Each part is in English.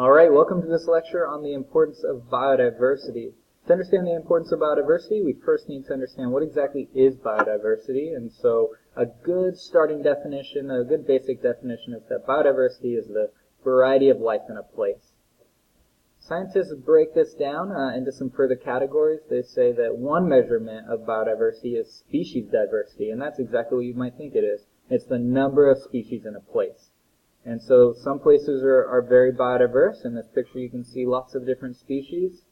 Alright, welcome to this lecture on the importance of biodiversity. To understand the importance of biodiversity, we first need to understand what exactly is biodiversity. And so a good starting definition, a good basic definition is that biodiversity is the variety of life in a place. Scientists break this down into some further categories. They say that one measurement of biodiversity is species diversity, and that's exactly what you might think it is. It's the number of species in a place. And so some places are very biodiverse. In this picture you can see lots of different species.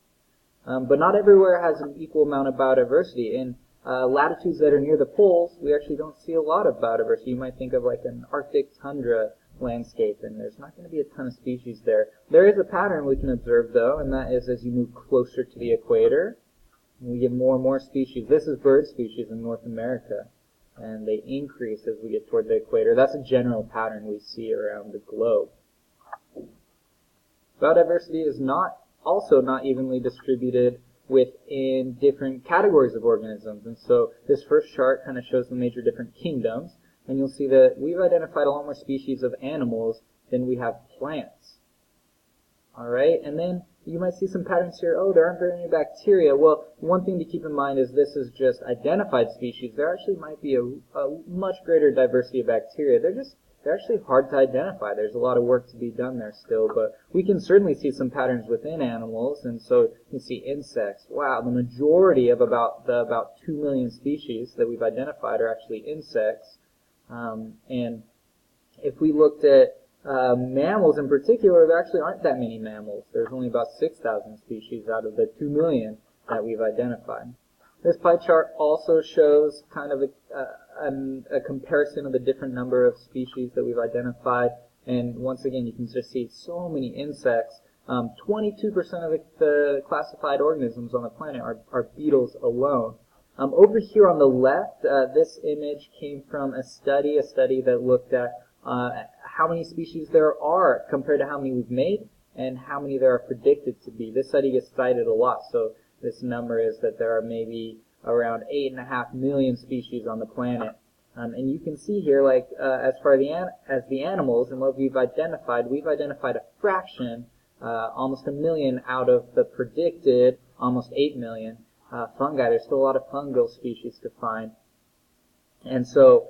But not everywhere has an equal amount of biodiversity. In latitudes that are near the poles, we actually don't see a lot of biodiversity. You might think of like an Arctic tundra landscape, and there's not going to be a ton of species there. There is a pattern we can observe, though, and that is as you move closer to the equator, we get more and more species. This is bird species in North America, and they increase as we get toward the equator. That's a general pattern we see around the globe. Biodiversity is also not evenly distributed within different categories of organisms. And so this first chart kind of shows the major different kingdoms, and you'll see that we've identified a lot more species of animals than we have plants. Alright, and then you might see some patterns here. Oh, there aren't very many bacteria. Well, one thing to keep in mind is this is just identified species. There actually might be a much greater diversity of bacteria. They're actually hard to identify. There's a lot of work to be done there still, but we can certainly see some patterns within animals. And so you can see insects. Wow, the majority of about 2 million species that we've identified are actually insects. And if we looked at mammals in particular, there actually aren't that many mammals. There's only about 6,000 species out of the 2 million that we've identified. This pie chart also shows kind of a comparison of the different number of species that we've identified. And once again, you can just see so many insects. 22% of the classified organisms on the planet are beetles alone. Over here on the left, this image came from a study that looked at how many species there are compared to how many we've made and how many there are predicted to be. This study gets cited a lot, so this number is that there are maybe around 8.5 million species on the planet. And you can see here, like, as far as the animals and what we've identified a fraction, almost 1 million out of the predicted almost 8 million. Fungi, there's still a lot of fungal species to find. And so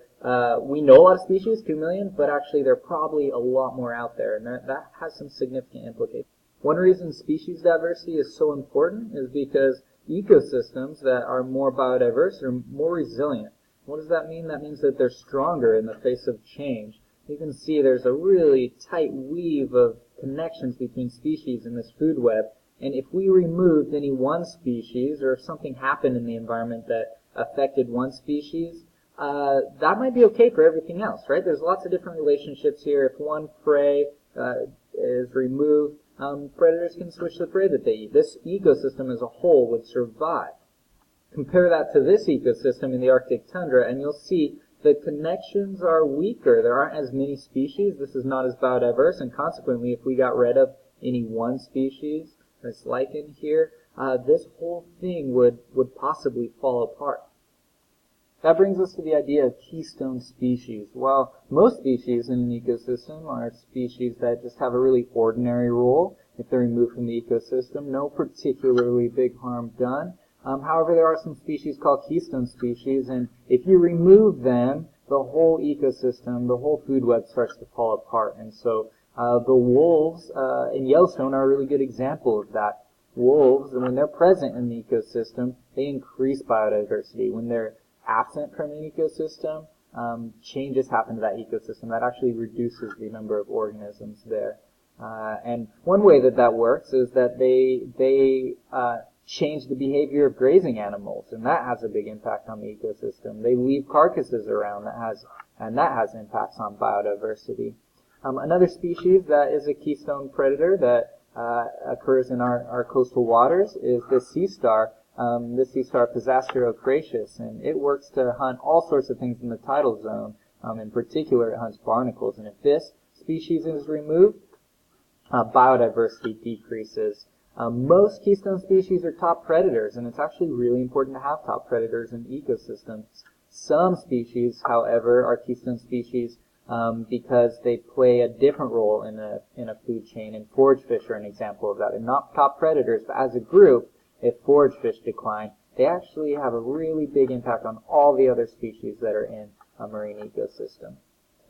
we know a lot of species, 2 million, but actually there are probably a lot more out there, and that has some significant implications. One reason species diversity is so important is because ecosystems that are more biodiverse are more resilient. What does that mean? That means that they're stronger in the face of change. You can see there's a really tight weave of connections between species in this food web, and if we removed any one species or if something happened in the environment that affected one species, that might be okay for everything else, right? There's lots of different relationships here. If one prey is removed, predators can switch the prey that they eat. This ecosystem as a whole would survive. Compare that to this ecosystem in the Arctic tundra, and you'll see the connections are weaker. There aren't as many species. This is not as biodiverse, and consequently, if we got rid of any one species, this lichen here, this whole thing would possibly fall apart. That brings us to the idea of keystone species. Well, most species in an ecosystem are species that just have a really ordinary role. If they're removed from the ecosystem, no particularly big harm done. However, there are some species called keystone species, and if you remove them, the whole ecosystem, the whole food web starts to fall apart. And so the wolves in Yellowstone are a really good example of that. Wolves, when they're present in the ecosystem, they increase biodiversity. When they're absent from an ecosystem, changes happen to that ecosystem. That actually reduces the number of organisms there. And one way that works is that they change the behavior of grazing animals, and that has a big impact on the ecosystem. They leave carcasses around, and that has impacts on biodiversity. Another species that is a keystone predator that occurs in our coastal waters is the sea star. This sea star, Pisasterocratus, and it works to hunt all sorts of things in the tidal zone. In particular, it hunts barnacles, and if this species is removed, biodiversity decreases. Most keystone species are top predators, and it's actually really important to have top predators in ecosystems. Some species, however, are keystone species because they play a different role in a food chain, and forage fish are an example of that. They're not top predators, but as a group, if forage fish decline, they actually have a really big impact on all the other species that are in a marine ecosystem.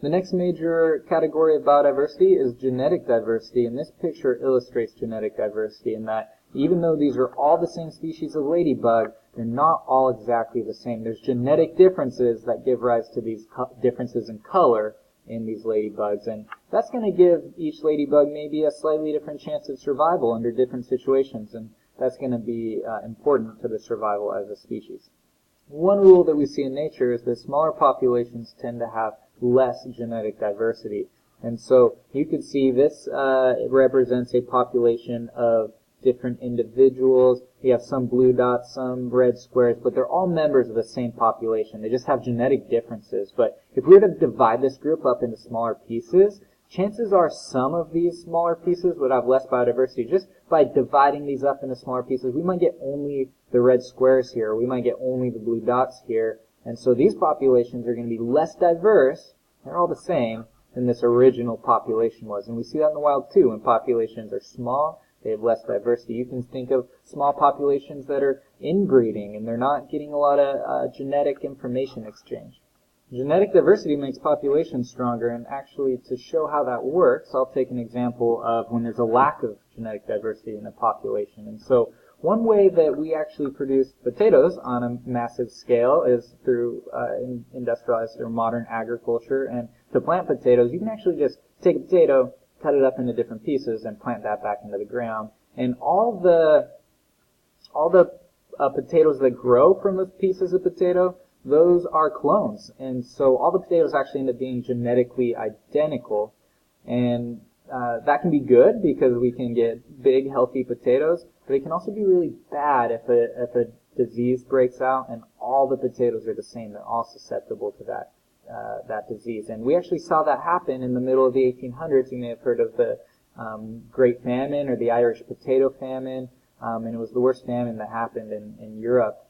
The next major category of biodiversity is genetic diversity, and this picture illustrates genetic diversity in that even though these are all the same species of ladybug, they're not all exactly the same. There's genetic differences that give rise to these differences in color in these ladybugs, and that's going to give each ladybug maybe a slightly different chance of survival under different situations, and that's going to be important to the survival as a species. One rule that we see in nature is that smaller populations tend to have less genetic diversity, and so you could see this represents a population of different individuals. We have some blue dots, some red squares, but they're all members of the same population. They just have genetic differences. But if we were to divide this group up into smaller pieces, chances are some of these smaller pieces would have less biodiversity. Just by dividing these up into smaller pieces, we might get only the red squares here. We might get only the blue dots here. And so these populations are going to be less diverse. They're all the same than this original population was. And we see that in the wild too. When populations are small, they have less diversity. You can think of small populations that are inbreeding and they're not getting a lot of genetic information exchange. Genetic diversity makes populations stronger, and actually to show how that works, I'll take an example of when there's a lack of genetic diversity in a population. And so one way that we actually produce potatoes on a massive scale is through industrialized or modern agriculture. And to plant potatoes, you can actually just take a potato, cut it up into different pieces, and plant that back into the ground. And all the potatoes that grow from those pieces of potato, those are clones. And so all the potatoes actually end up being genetically identical. And that can be good because we can get big, healthy potatoes, but it can also be really bad if a disease breaks out and all the potatoes are the same. They're all susceptible to that disease. And we actually saw that happen in the middle of the 1800s. You may have heard of the Great Famine or the Irish Potato Famine, and it was the worst famine that happened in Europe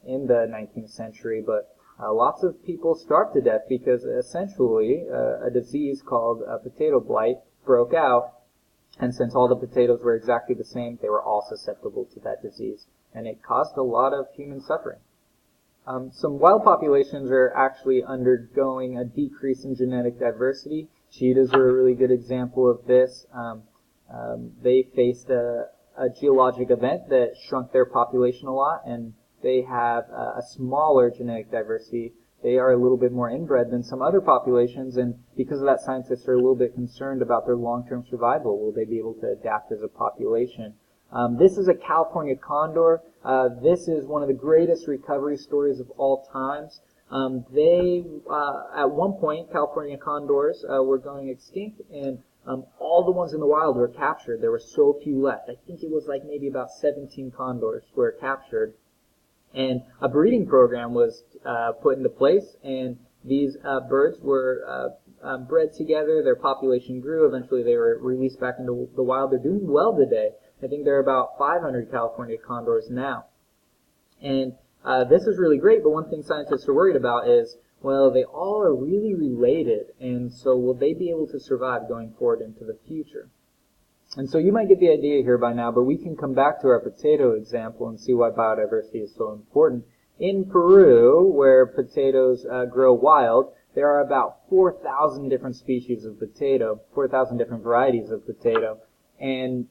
in the 19th century. But lots of people starved to death because essentially a disease called potato blight broke out, and since all the potatoes were exactly the same, they were all susceptible to that disease, and it caused a lot of human suffering. Some wild populations are actually undergoing a decrease in genetic diversity. Cheetahs are a really good example of this. They faced a geologic event that shrunk their population a lot, and they have a smaller genetic diversity. They are a little bit more inbred than some other populations, and because of that, scientists are a little bit concerned about their long-term survival. Will they be able to adapt as a population? This is a California condor. This is one of the greatest recovery stories of all times. At one point, California condors were going extinct, and all the ones in the wild were captured. There were so few left. I think it was like maybe about 17 condors were captured. And a breeding program was put into place, and these birds were bred together. Their population grew. Eventually, they were released back into the wild. They're doing well today. I think there are about 500 California condors now. And this is really great, but one thing scientists are worried about is, well, they all are really related, and so will they be able to survive going forward into the future? And so you might get the idea here by now, but we can come back to our potato example and see why biodiversity is so important. In Peru, where potatoes grow wild, there are about 4,000 different species of potato, 4,000 different varieties of potato. And,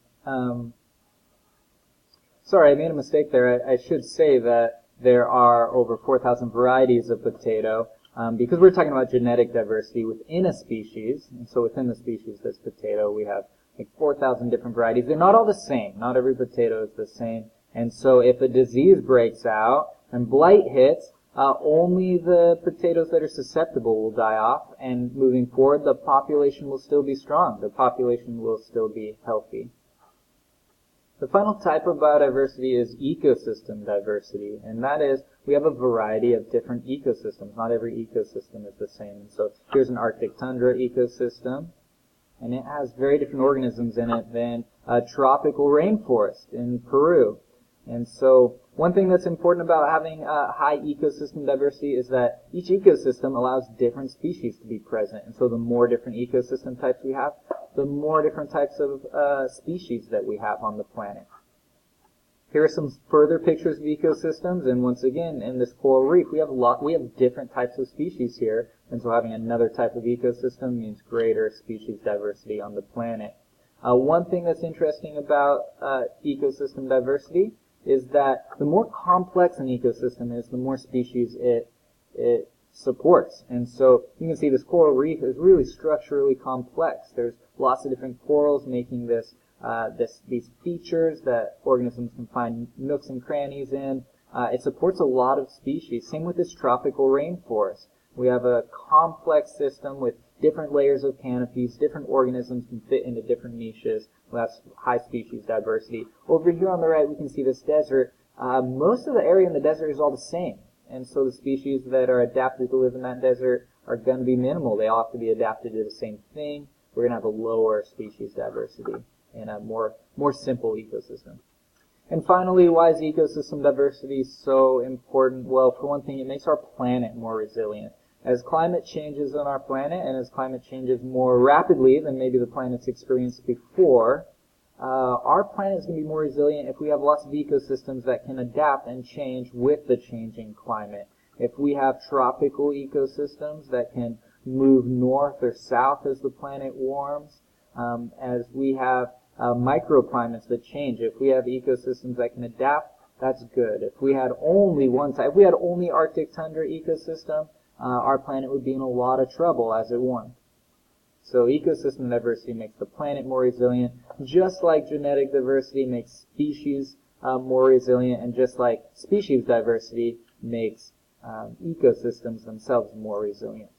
sorry, I made a mistake there. I should say that there are over 4,000 varieties of potato, because we're talking about genetic diversity within a species. And so within the species that's potato, we have like 4,000 different varieties. They're not all the same. Not every potato is the same. And so if a disease breaks out and blight hits, only the potatoes that are susceptible will die off, and moving forward, the population will still be strong. The population will still be healthy. The final type of biodiversity is ecosystem diversity, and that is we have a variety of different ecosystems. Not every ecosystem is the same. And so here's an Arctic tundra ecosystem, and it has very different organisms in it than a tropical rainforest in Peru. And so One thing that's important about having high ecosystem diversity is that each ecosystem allows different species to be present. And so the more different ecosystem types we have, the more different types of species that we have on the planet. Here are some further pictures of ecosystems, and once again, in this coral reef, we have different types of species here, and so having another type of ecosystem means greater species diversity on the planet. One thing that's interesting about ecosystem diversity is that the more complex an ecosystem is, the more species it supports. And so you can see this coral reef is really structurally complex. There's lots of different corals making these features that organisms can find nooks and crannies in. It supports a lot of species. Same with this tropical rainforest. We have a complex system with different layers of canopies. Different organisms can fit into different niches. That's high species diversity. Over here on the right, we can see this desert. Most of the area in the desert is all the same. And so the species that are adapted to live in that desert are going to be minimal. They all have to be adapted to the same thing. We're going to have a lower species diversity and a more simple ecosystem. And finally, why is ecosystem diversity so important? Well, for one thing, it makes our planet more resilient. As climate changes on our planet, and as climate changes more rapidly than maybe the planet's experienced before, our planet is going to be more resilient if we have lots of ecosystems that can adapt and change with the changing climate. If we have tropical ecosystems that can move north or south as the planet warms, as we have microclimates that change, if we have ecosystems that can adapt, that's good. If we had only one type, if we had only Arctic tundra ecosystem, our planet would be in a lot of trouble as it warmed. So ecosystem diversity makes the planet more resilient, just like genetic diversity makes species more resilient, and just like species diversity makes ecosystems themselves more resilient.